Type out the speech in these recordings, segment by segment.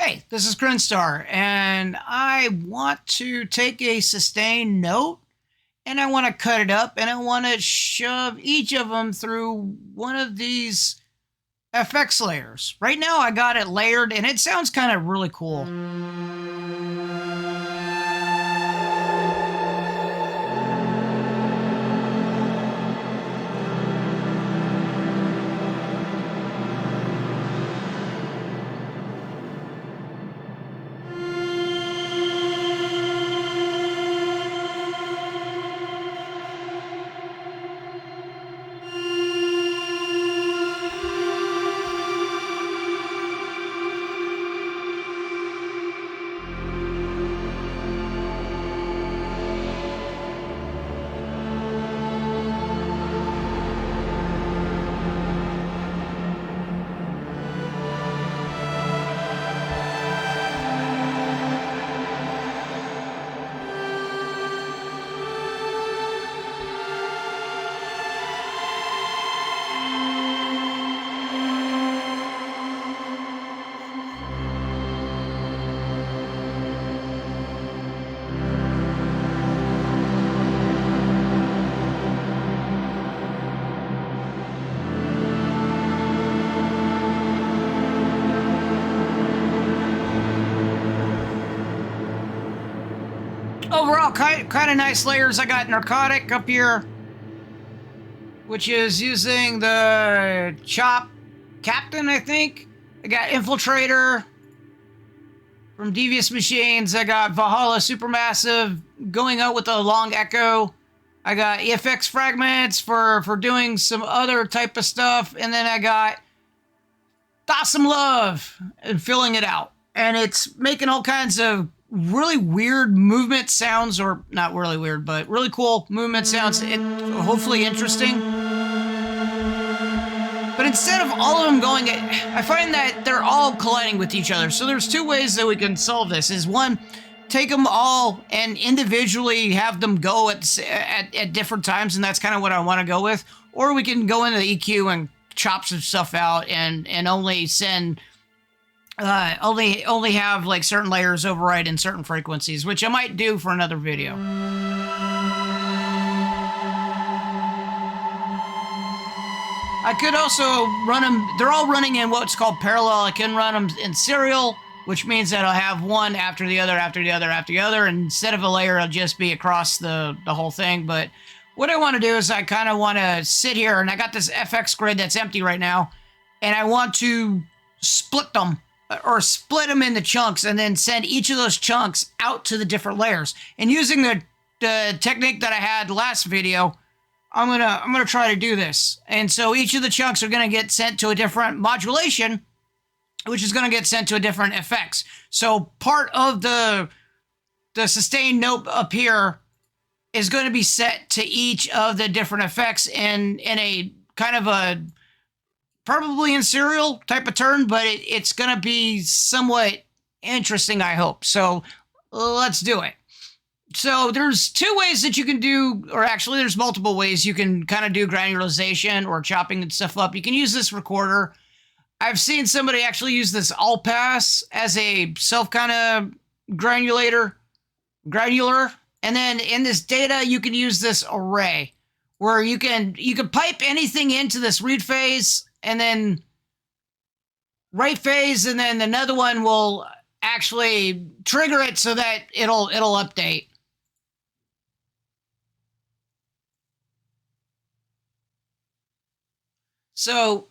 Hey, this is Grinstar, and I want to take a sustained note and I want to cut it up and I want to shove each of them through one of these FX layers. Right now, I got it layered and it sounds kind of really cool. Overall, kind of nice layers. I got Narcotic up here, which is using the Chop Captain, I think. I got Infiltrator from Devious Machines. I got Valhalla Supermassive going out with a Long Echo. I got EFX Fragments for doing some other type of stuff. And then I got Awesome Love and filling it out. And it's making all kinds of really weird movement sounds, or not really weird, but really cool movement sounds, hopefully interesting. But instead of all of them going, I find that they're all colliding with each other. So there's two ways that we can solve this. Is one, take them all and individually have them go at different times, and that's kind of what I want to go with. Or we can go into the EQ and chop some stuff out and only send only have like certain layers override in certain frequencies, which I might do for another video. I could also run them, they're all running in what's called parallel. I can run them in serial, which means that I'll have one after the other, after the other, after the other, and instead of a layer, it'll just be across the whole thing. But what I want to do is I kind of want to sit here, and I got this FxGrid that's empty right now, and I want to split them, or split them into chunks, and then send each of those chunks out to the different layers. And using the technique that I had last video, I'm gonna try to do this. And so each of the chunks are gonna get sent to a different modulation, which is gonna get sent to a different effects. So part of the sustained note up here is going to be set to each of the different effects in a kind of a probably in serial type of turn, but it's going to be somewhat interesting, I hope. So let's do it. So there's two ways that you can do, or actually there's multiple ways you can kind of do granularization or chopping stuff up. You can use this recorder. I've seen somebody actually use this all pass as a self kind of granular. And then in this data, you can use this array where you can pipe anything into this read phase and then write phase, and then another one will actually trigger it so that it'll update. So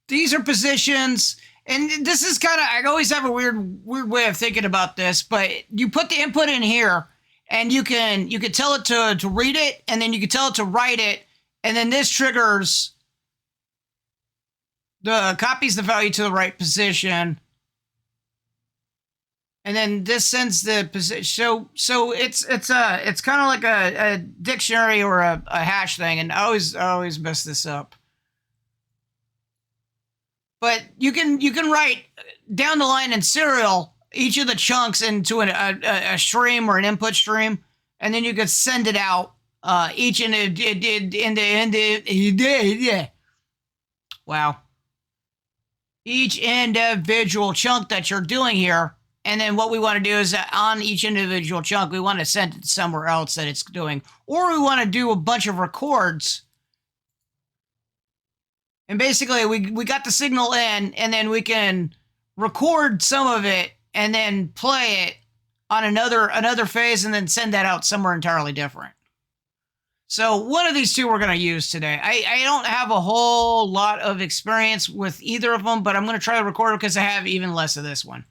these are positions, and this is kind of, I always have a weird way of thinking about this, but you put the input in here and you can tell it to read it, and then you can tell it to write it, and then this triggers copies the value to the right position, and then this sends the position. So it's kind of like a dictionary or a hash thing, and I always mess this up. But you can write down the line in serial each of the chunks into a stream or an input stream, and then you could send it out each in the wow. each individual chunk that you're doing here. And then what we want to do is that on each individual chunk, we want to send it somewhere else that it's doing. Or we want to do a bunch of records. And basically, we got the signal in, and then we can record some of it and then play it on another phase and then send that out somewhere entirely different. So one of these two we're going to use today. I don't have a whole lot of experience with either of them, but I'm going to try to record it because I have even less of this one.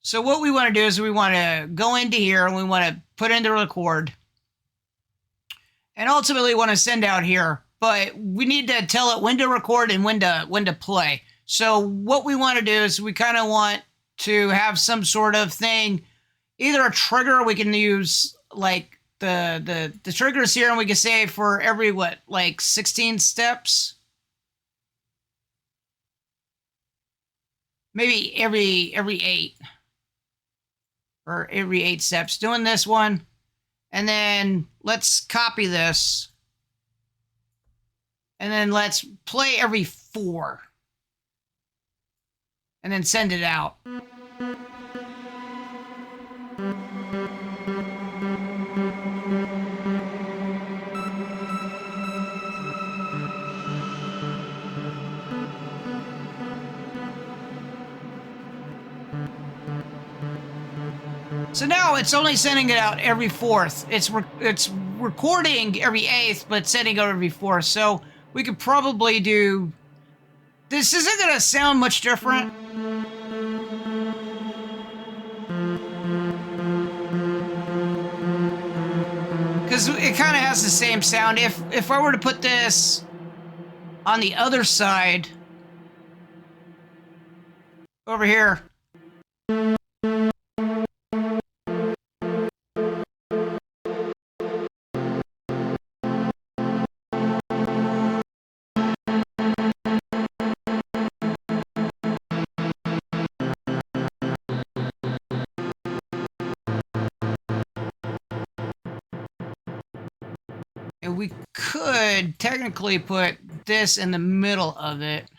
So what we want to do is we want to go into here and we want to put in the record. And ultimately want to send out here. But we need to tell it when to record and when to play. So what we want to do is we kind of want to have some sort of thing, either a trigger. We can use like the triggers here, and we can say for every like 16 steps, maybe every 8 or every 8 steps. Doing this one, and then let's copy this. And then let's play every 4. And then send it out. So now it's only sending it out every 4th. It's recording every 8th, but sending out every 4th. So we could probably do... This isn't going to sound much different. Because it kind of has the same sound. If I were to put this on the other side, over here, and we could technically put this in the middle of it.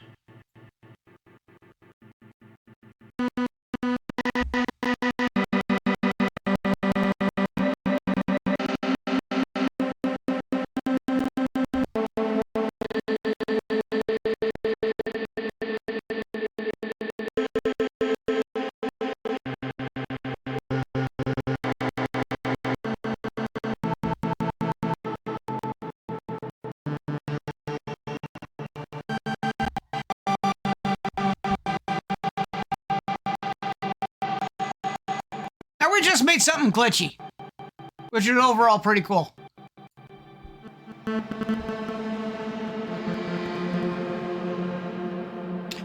Now we just made something glitchy, which is overall pretty cool.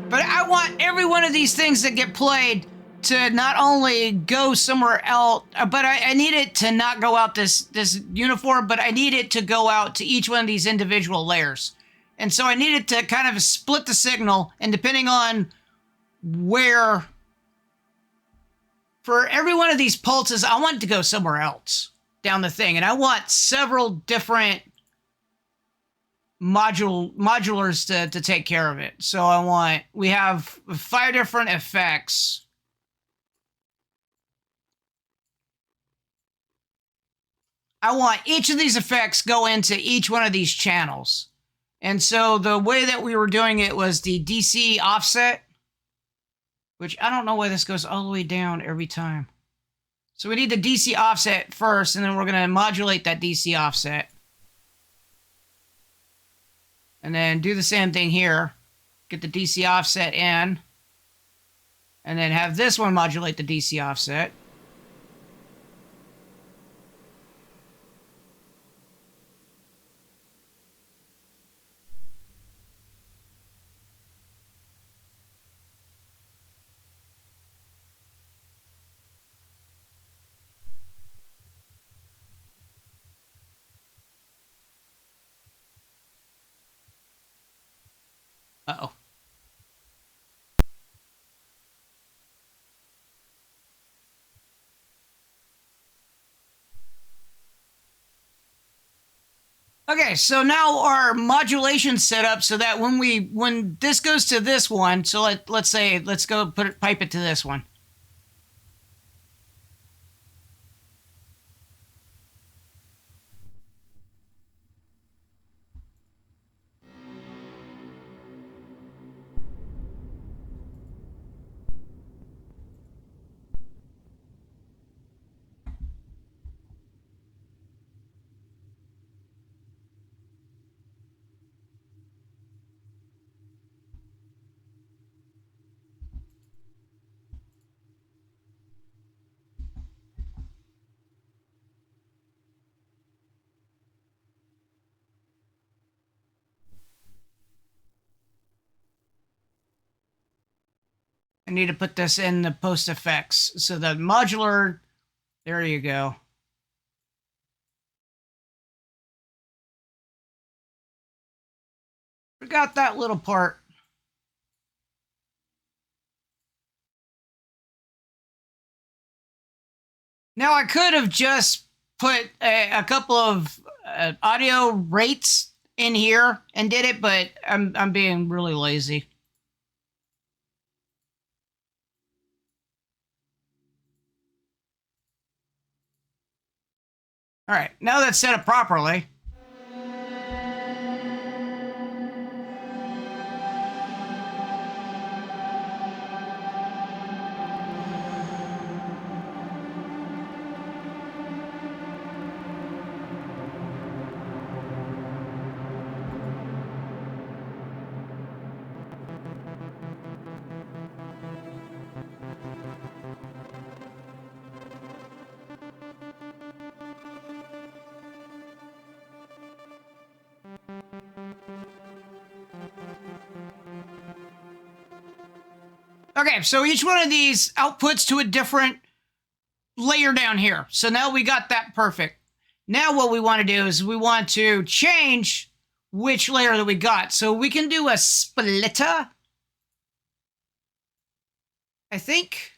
But I want every one of these things that get played to not only go somewhere else, but I need it to not go out this uniform, but I need it to go out to each one of these individual layers. And so I need it to kind of split the signal, and depending on where, for every one of these pulses, I want it to go somewhere else down the thing. And I want several different modulars to take care of it. So we have 5 different effects. I want each of these effects go into each one of these channels. And so the way that we were doing it was the DC offset, which I don't know why this goes all the way down every time. So we need the DC offset first, and then we're going to modulate that DC offset. And then do the same thing here. Get the DC offset in. And then have this one modulate the DC offset. Uh-oh. Okay, so now our modulation set up so that when this goes to this one, so let's go pipe it to this one. I need to put this in the post effects. So the modular, there you go. Forgot that little part. Now I could have just put a couple of audio rates in here and did it, but I'm being really lazy. All right, now that's set up properly. Okay, so each one of these outputs to a different layer down here. So now we got that perfect. Now what we want to do is we want to change which layer that we got. So we can do a splitter, I think.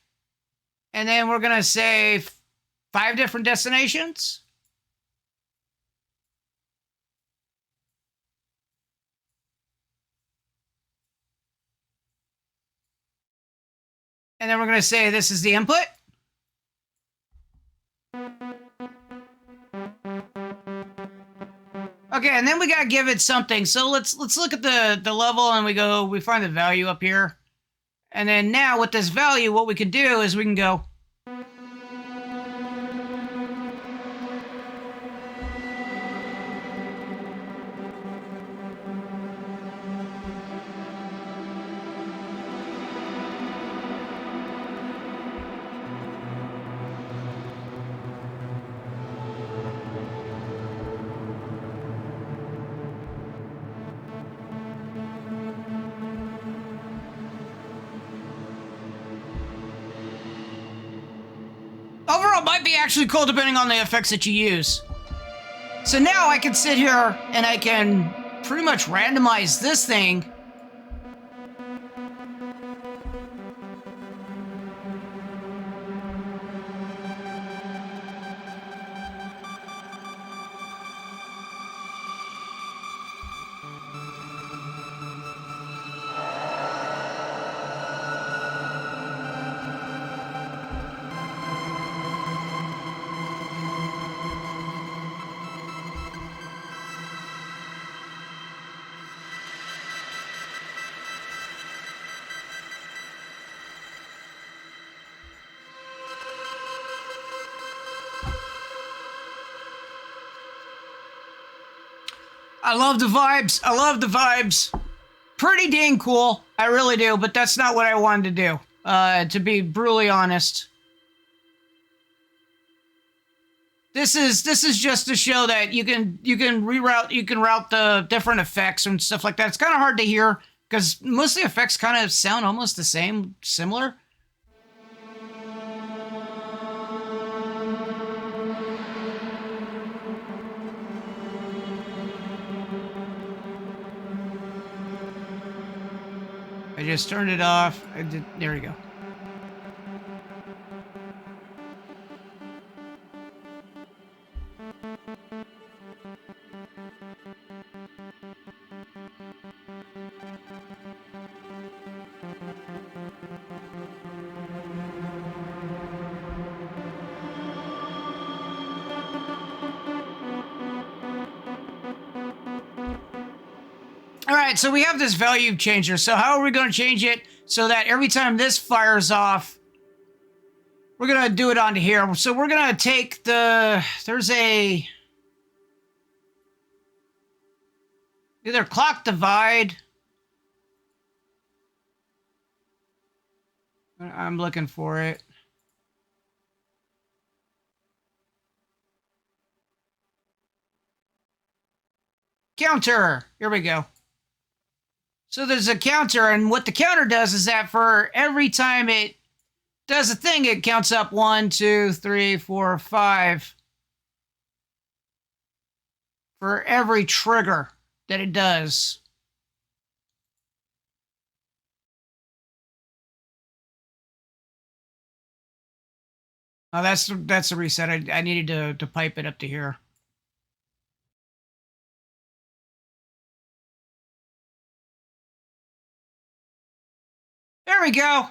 And then we're going to say 5 different destinations. And then we're going to say this is the input. Okay, and then we got to give it something. So let's look at the level and we find the value up here. And then now with this value, what we can do is we can go. Overall, it might be actually cool depending on the effects that you use. So now I can sit here and I can pretty much randomize this thing. I love the vibes. I love the vibes. Pretty dang cool. I really do, but that's not what I wanted to do. To be brutally honest. This is just to show that you can route the different effects and stuff like that. It's kind of hard to hear because most of the effects kind of sound almost the same, similar. I just turned it off. There we go. All right, so we have this value changer. So how are we going to change it so that every time this fires off, we're going to do it onto here. So we're going to take there's a, either clock divide. I'm looking for it. Counter. Here we go. So there's a counter, and what the counter does is that for every time it does a thing, it counts up 1, 2, 3, 4, 5 for every trigger that it does. Oh, that's a reset. I needed to pipe it up to here. There we go.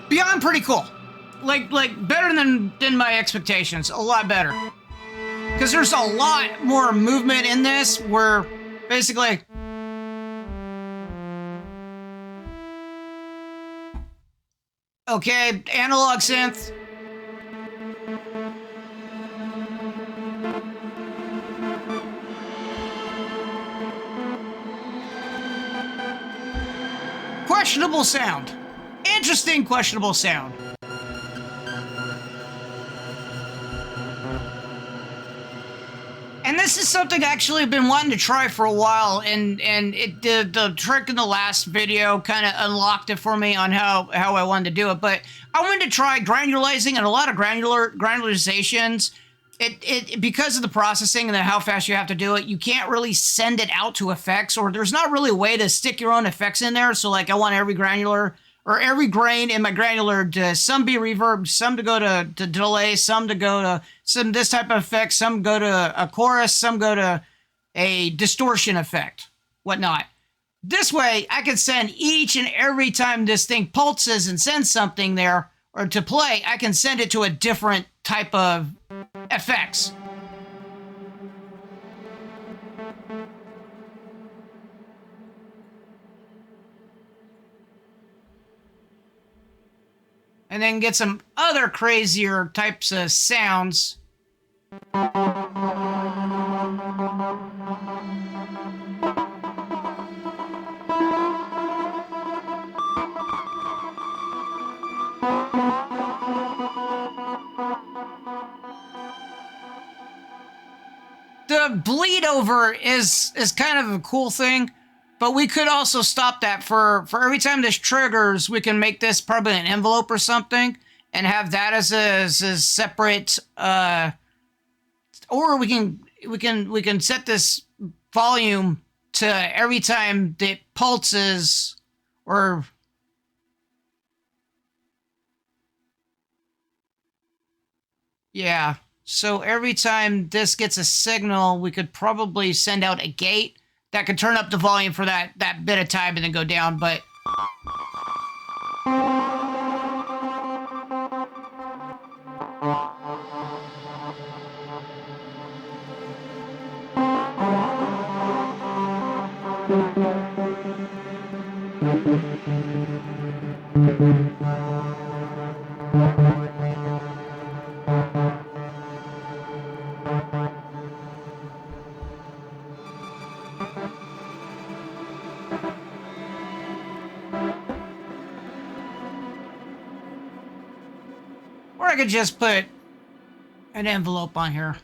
Beyond pretty cool. Like better than my expectations. A lot better. Because there's a lot more movement in this where basically okay, analog synth. Questionable sound. Interesting questionable sound. And this is something I actually have been wanting to try for a while, and it did the trick in the last video kind of unlocked it for me on how I wanted to do it. But I wanted to try granularizing, and a lot of granularizations. It because of the processing and how fast you have to do it, you can't really send it out to effects, or there's not really a way to stick your own effects in there. So like I want every granular or every grain in my granular to some be reverb, some to go to delay, some to go to some this type of effect, some go to a chorus, some go to a distortion effect, whatnot. This way, I can send each and every time this thing pulses and sends something there or to play, I can send it to a different type of effects. And then get some other crazier types of sounds. The bleed over is kind of a cool thing, but we could also stop that for every time this triggers. We can make this probably an envelope or something, and have that as a separate. Or we can set this volume to every time that pulses, or yeah. So every time this gets a signal, we could probably send out a gate that could turn up the volume for that bit of time and then go down, but... Or I could just put an envelope on here.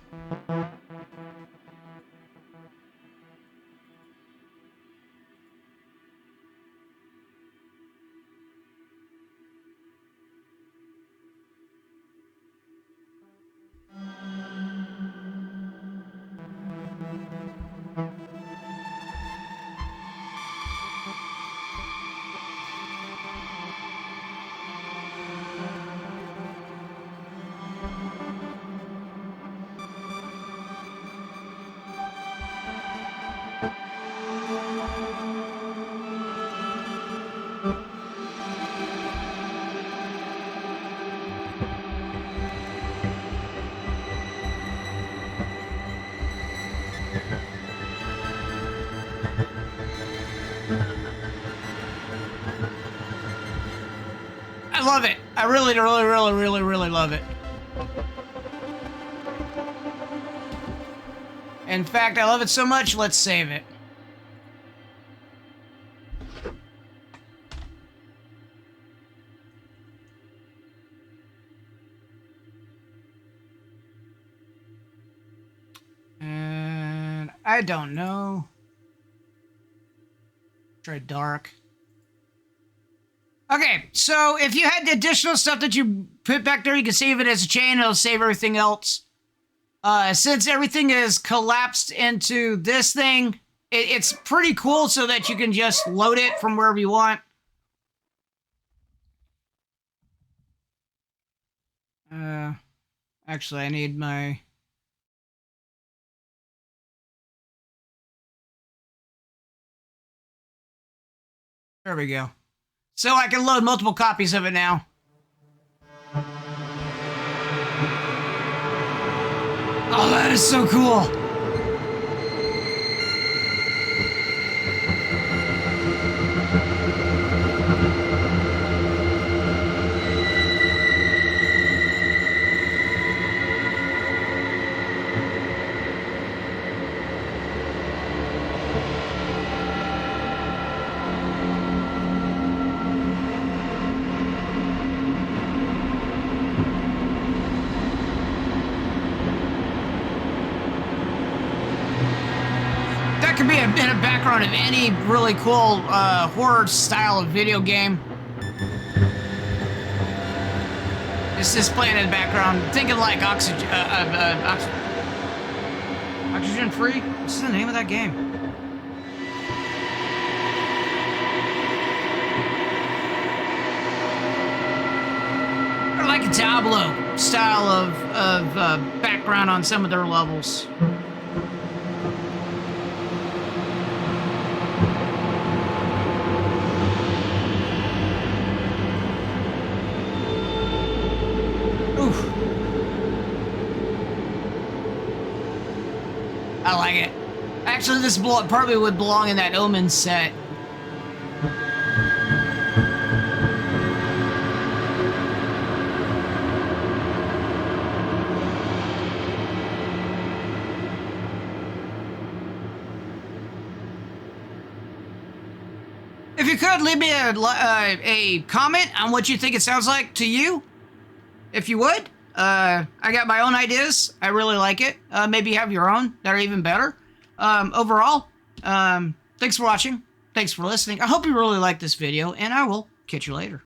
I love it. I really love it. In fact, I love it so much, let's save it. And I don't know. Try dark. Okay, so if you had the additional stuff that you put back there, you can save it as a chain. It'll save everything else. Since everything is collapsed into this thing, it's pretty cool so that you can just load it from wherever you want. Actually, I need my... There we go. So I can load multiple copies of it now. Oh, that is so cool. Could be in a background of any really cool horror style of video game. It's just playing in the background. Thinking like Oxygen Free? What's the name of that game? Or like a Diablo style of background on some of their levels. I like it. Actually, this probably would belong in that Omen set. If you could, leave me a comment on what you think it sounds like to you. If you would. I got my own ideas. I really like it. Maybe you have your own that are even better. Overall, thanks for watching. Thanks for listening. I hope you really liked this video, and I will catch you later.